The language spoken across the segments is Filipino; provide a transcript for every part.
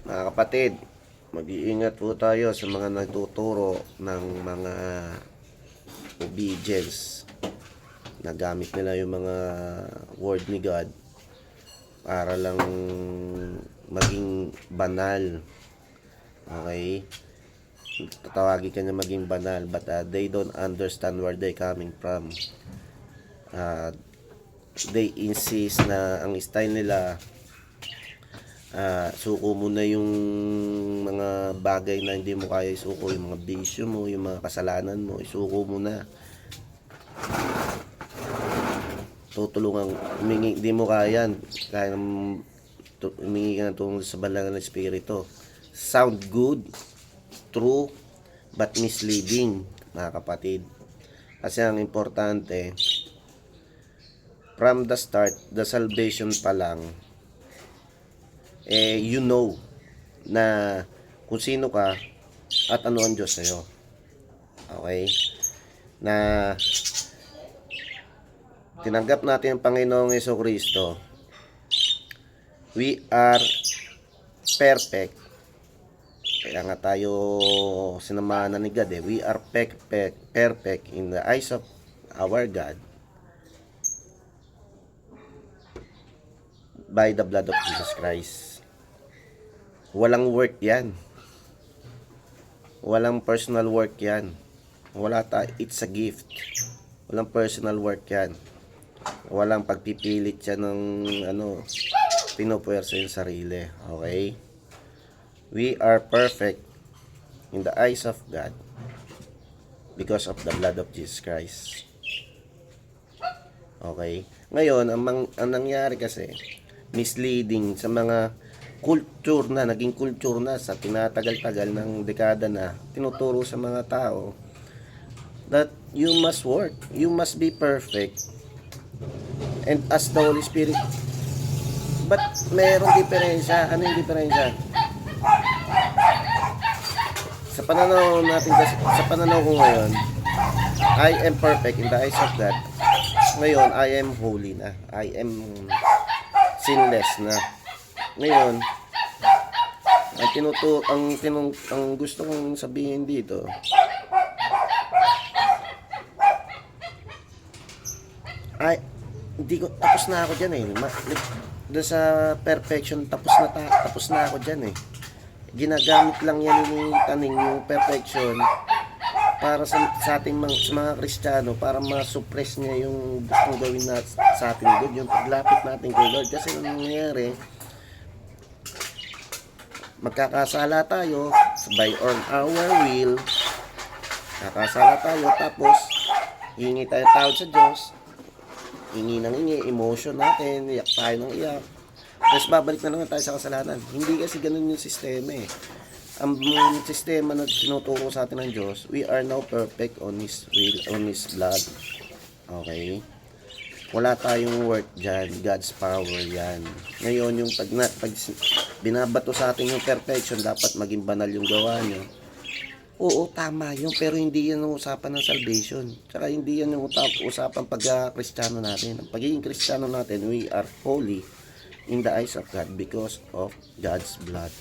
Mga kapatid, mag-iingat po tayo sa mga nagtuturo ng mga obedience. Nagamit nila yung mga word ni God para lang maging banal. Okay? Tatawagin ka na maging banal, but they don't understand where they coming from. Uh, they insist na ang style nila, suko mo na yung mga bagay na hindi mo kaya isuko, yung mga bisyo mo, yung mga kasalanan mo, isuko mo na. Tutulungan, humingi, hindi mo kaya humingi ka ng tulong sa banal na espiritu. Sound good, true, but misleading, mga kapatid. Kasi ang importante, from the start, the salvation pa lang, you know na kung sino ka at ano ang Diyos sa'yo. Okay? Na tinanggap natin ang Panginoong Jesucristo, we are perfect. Kaya nga tayo sinamahan na ni God eh. We are perfect in the eyes of our God by the blood of Jesus Christ. Walang work yan. Walang personal work yan. It's a gift. Walang personal work yan. Walang pagpipilit yan ng pinupuwersa yung sarili. Okay? We are perfect in the eyes of God because of the blood of Jesus Christ. Okay? Ngayon, ang nangyari kasi, misleading sa mga culture na, naging culture na sa tinatagal-tagal ng dekada na, tinuturo sa mga tao that you must work, you must be perfect, and as the Holy Spirit. But mayroong diferensya. Ano yung diferensya? Sa pananaw natin, sa pananaw ko ngayon, I am perfect in the eyes of God. Ngayon, I am holy na. I am sinless na. Ngayon, ang gusto kong sabihin dito, hindi ko, tapos na ako dyan eh. Doon sa perfection, tapos na ako dyan eh. Ginagamit lang yan yung taning, yung perfection, para sa ating sa mga Kristiyano, para ma-suppress niya yung gustong gawin na sa ating good, yung paglapit natin kay Lord. Kasi ang nangyayari, magkakasala tayo by our will, kakasala tayo, tapos hingi tayo tawad sa Diyos, hingi ng hingi, emotion natin, iyak tayo ng iyak, tapos babalik na naman tayo sa kasalanan. Hindi kasi ganun yung sistema eh. Ang sistema na tinuturo sa atin ng Diyos, we are now perfect on His will, on His blood. Okay? Wala tayong work dyan. God's power yan. Ngayon, yung pag binabato sa atin yung perfection, dapat maging banal yung gawa nyo. Oo, tama yun. Pero hindi yan ang usapan ng salvation. Tsaka hindi yan yung usapan pag-Kristiyano natin. Ang pagiging Kristiyano natin, we are holy in the eyes of God because of God's blood.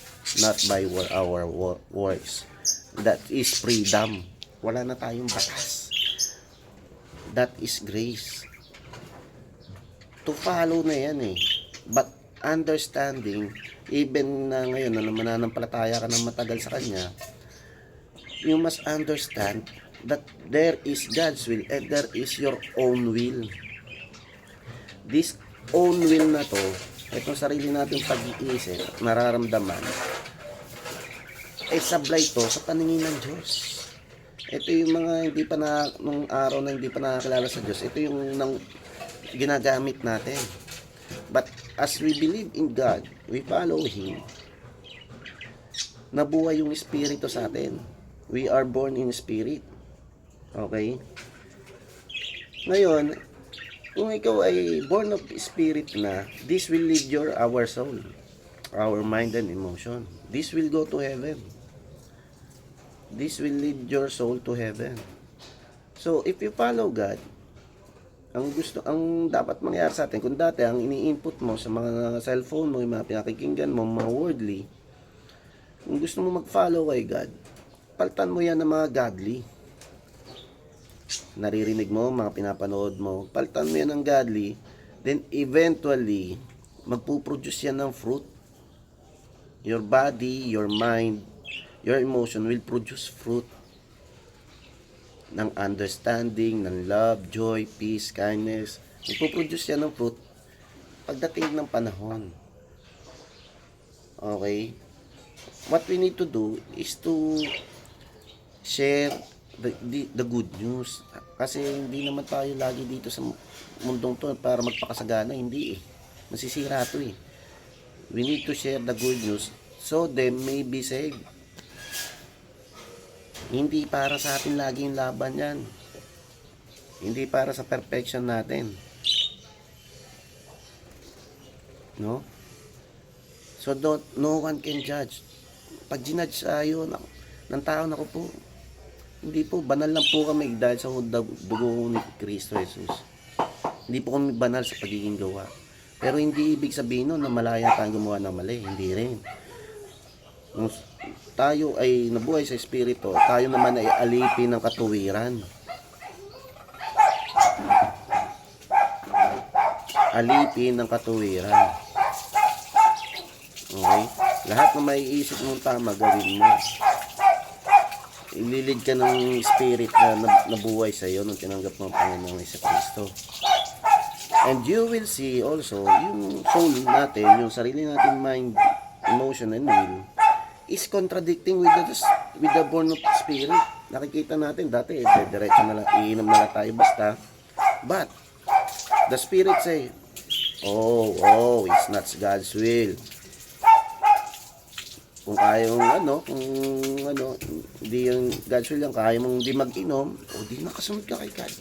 Not by our works. That is freedom. Wala na tayong batas. That is grace. To follow na yan eh. But understanding, even na ngayon na mananampalataya ka ng matagal sa Kanya, you must understand that there is God's will and there is your own will. This own will na to, itong sarili natin pag-iisip, nararamdaman, ay sablay to sa paningin ng Diyos. Ito yung mga hindi pa na, nung araw na hindi pa nakakilala sa Diyos, ito yung ginagamit natin. But as we believe in God, we follow Him, nabuhay yung Espiritu sa atin. We are born in Spirit. Okay? Ngayon, kung ikaw ay born of Spirit na, this will lead our soul, our mind and emotion. This will go to heaven. This will lead your soul to heaven. So, if you follow God, ang dapat mangyari sa atin, kung dati ang ini-input mo sa mga cellphone mo, yung mga pinakikinggan mo, mga worldly, Kung gusto mo mag-follow kay God, paltan mo yan ng mga godly. Naririnig mo, mga pinapanood mo, paltan mo yan ng godly, then eventually, magpuproduce yan ng fruit. Your body, your mind, your emotion will produce fruit ng understanding, ng love, joy, peace, kindness. Magpuproduce yan ng fruit pagdating ng panahon. Okay? What we need to do is to share the good news. Kasi hindi naman tayo lagi dito sa mundong to para magpakasagana. Hindi eh. Masisira to eh. We need to share the good news so they may be saved. Hindi para sa atin lagi yung laban yan. Hindi para sa perfection natin. No? So no one can judge. Pag ginudge tayo ng tao, naku po, hindi po, banal lang po kami dahil sa dugo ni Kristo Jesus. Hindi po kami banal sa pagiging gawa. Pero hindi ibig sabihin nun na malaya tayong gumawa ng mali. Hindi rin. Nung tayo ay nabuhay sa Espiritu, tayo naman ay alipin ng katuwiran. Alipin ng katuwiran. Okay? Lahat na maiisip mong tama, gawin mo. Ililid ka ng spirit na nabuhay sa iyo nung tinanggap mo ang Panginoong Kristo. And you will see also, yung soul natin, yung sarili natin mind, emotion, and will, is contradicting with the born of spirit. Nakikita natin dati, diretso na lang, iinom na lang tayo basta. But, the spirit say, oh, it's not God's will. Kung kaya mong hindi yung God's will yan, kaya mong hindi mag-inom, o di nakasunod ka kay God.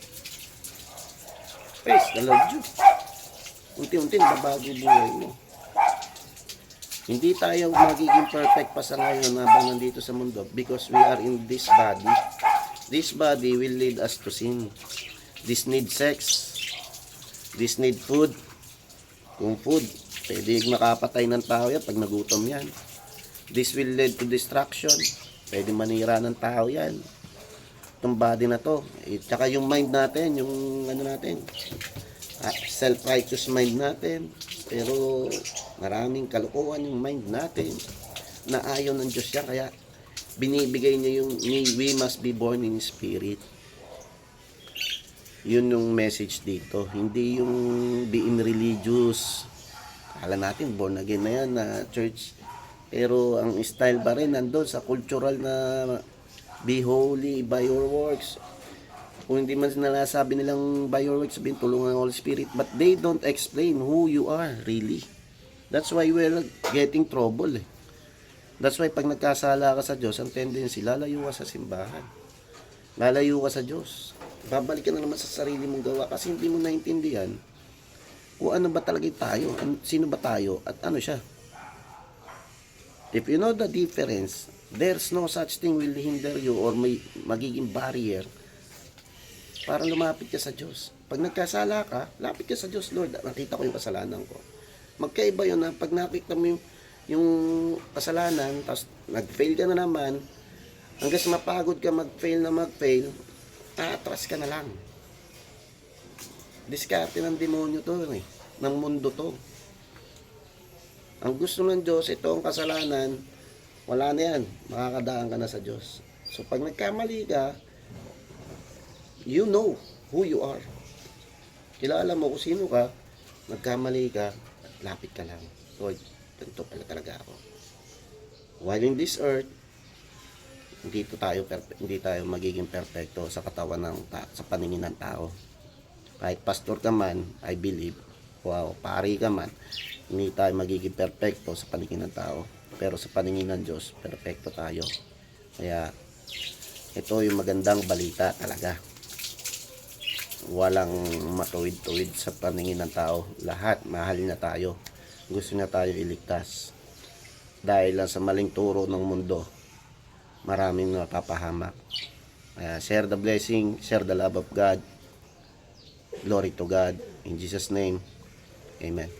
Praise the Lord you. Unti-unti nababago buhay mo. Hindi tayo magiging perfect pa sa ngayon habang nandito sa mundo because we are in this body. This body will lead us to sin. This need sex. This need food. Kung food, pwede makapatay ng tao yan pag nagutom yan. This will lead to destruction. Pwede manira ng tao yan. Itong body na to. Tsaka yung mind natin, yung self-righteous mind natin. Pero maraming kalukuhan yung mind natin na ayaw ng Diyos yan. Kaya binibigay niya yung we must be born in spirit. Yun yung message dito. Hindi yung being religious. Kala natin born again na yan na church. Pero ang style pa rin nandun sa cultural na be holy by your works. Kung hindi man nalasabi nilang by your works, sabihin tulungan ng Holy Spirit. But they don't explain who you are really. That's why we're getting trouble eh. That's why pag nagkasala ka sa Diyos, ang tendency, lalayo ka sa simbahan. Lalayo ka sa Diyos. Babalik ka na naman sa sarili mong gawa kasi hindi mo naintindihan kung ano ba talaga tayo, sino ba tayo, at ano siya. If you know the difference, there's no such thing will hinder you or may magiging barrier para lumapit ka sa Diyos. Pag nagkasala ka, lapit ka sa Diyos. Lord, nakita ko yung kasalanan ko. Magkaiba yun na pag nakita mo yung kasalanan, tapos nag-fail ka na naman, hanggang sa mapagod ka mag-fail, atras ka na lang. Diskarte ng demonyo to eh, ng mundo to. Ang gusto ng Diyos, ito ang kasalanan, wala na yan, makakadaan ka na sa Diyos. So pag nagkamali ka, you know who you are. Kilala mo kung sino ka, nagkamali ka, lapit ka lang. Lord, ganito pala talaga ako. While in this earth, hindi tayo magiging perfecto sa katawan sa paningin ng tao. Kahit pastor ka man, I believe, wow, pari ka man, hindi tayo magiging perfecto sa paningin ng tao. Pero sa paningin ng Diyos, perfecto tayo. Kaya, ito yung magandang balita talaga. Walang matuwid-tuwid sa paningin ng tao. Lahat, mahal na tayo. Gusto na tayo iligtas. Dahil lang sa maling turo ng mundo, maraming napapahamak. Share the blessing, share the love of God. Glory to God. In Jesus' name, amen.